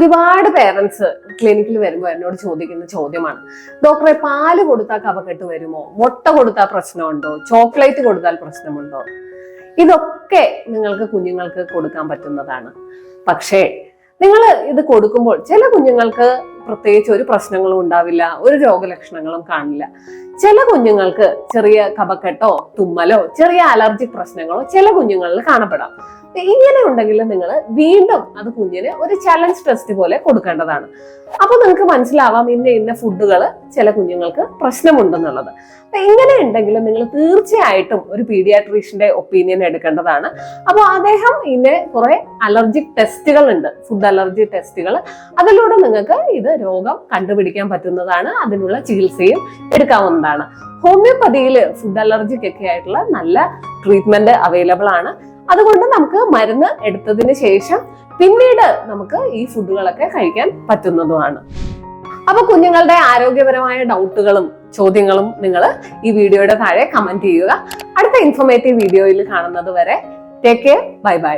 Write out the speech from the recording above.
ഒരുപാട് പേരൻസ് ക്ലിനിക്കിൽ വരുമ്പോൾ എന്നോട് ചോദിക്കുന്ന ചോദ്യമാണ്, ഡോക്ടറെ പാല് കൊടുത്താൽ കഫക്കെട്ട് വരുമോ, മുട്ട കൊടുത്താൽ പ്രശ്നമുണ്ടോ, ചോക്ലേറ്റ് കൊടുത്താൽ പ്രശ്നമുണ്ടോ? ഇതൊക്കെ നിങ്ങൾക്ക് കുഞ്ഞുങ്ങൾക്ക് കൊടുക്കാൻ പറ്റുന്നതാണ്. പക്ഷേ നിങ്ങൾ ഇത് കൊടുക്കുമ്പോൾ ചില കുഞ്ഞുങ്ങൾക്ക് പ്രത്യേകിച്ച് ഒരു പ്രശ്നങ്ങളും ഉണ്ടാവില്ല, ഒരു രോഗലക്ഷണങ്ങളും കാണില്ല. ചില കുഞ്ഞുങ്ങൾക്ക് ചെറിയ കഫക്കെട്ടോ തുമ്മലോ ചെറിയ അലർജിക് പ്രശ്നങ്ങളോ ചില കുഞ്ഞുങ്ങളിൽ കാണപ്പെടാം. ഇങ്ങനെ ഉണ്ടെങ്കിൽ നിങ്ങൾ വീണ്ടും അത് കുഞ്ഞിന് ഒരു ചലഞ്ച് ടെസ്റ്റ് പോലെ കൊടുക്കേണ്ടതാണ്. അപ്പൊ നിങ്ങൾക്ക് മനസ്സിലാവാം ഇന്ന ഫുഡുകൾ ചില കുഞ്ഞുങ്ങൾക്ക് പ്രശ്നമുണ്ടെന്നുള്ളത്. അപ്പൊ ഇങ്ങനെ ഉണ്ടെങ്കിൽ നിങ്ങൾ തീർച്ചയായിട്ടും ഒരു പീഡിയാട്രീഷ്യന്റെ ഒപ്പീനിയൻ എടുക്കേണ്ടതാണ്. അപ്പോൾ അദ്ദേഹം കുറെ അലർജിക് ടെസ്റ്റുകൾ ഉണ്ട്, ഫുഡ് അലർജി ടെസ്റ്റുകൾ. അതിലൂടെ നിങ്ങൾക്ക് ഇത് രോഗം കണ്ടുപിടിക്കാൻ പറ്റുന്നതാണ്, അതിനുള്ള ചികിത്സയും എടുക്കാവുന്നതാണ്. ഹോമിയോപ്പതിയിൽ ഫുഡ് അലർജിക്കൊക്കെ ആയിട്ടുള്ള നല്ല ട്രീറ്റ്മെന്റ് അവൈലബിൾ ആണ്. അതുകൊണ്ട് നമുക്ക് മരുന്ന് എടുത്തതിന് ശേഷം പിന്നീട് നമുക്ക് ഈ ഫുഡുകളൊക്കെ കഴിക്കാൻ പറ്റുന്നതുമാണ്. അപ്പൊ കുഞ്ഞുങ്ങളുടെ ആരോഗ്യപരമായ ഡൗട്ടുകളും ചോദ്യങ്ങളും നിങ്ങൾ ഈ വീഡിയോയുടെ താഴെ കമന്റ് ചെയ്യുക. അടുത്ത ഇൻഫോർമേറ്റീവ് വീഡിയോയിൽ കാണുന്നത് വരെ ടേക്ക് കെയർ, ബൈ ബൈ.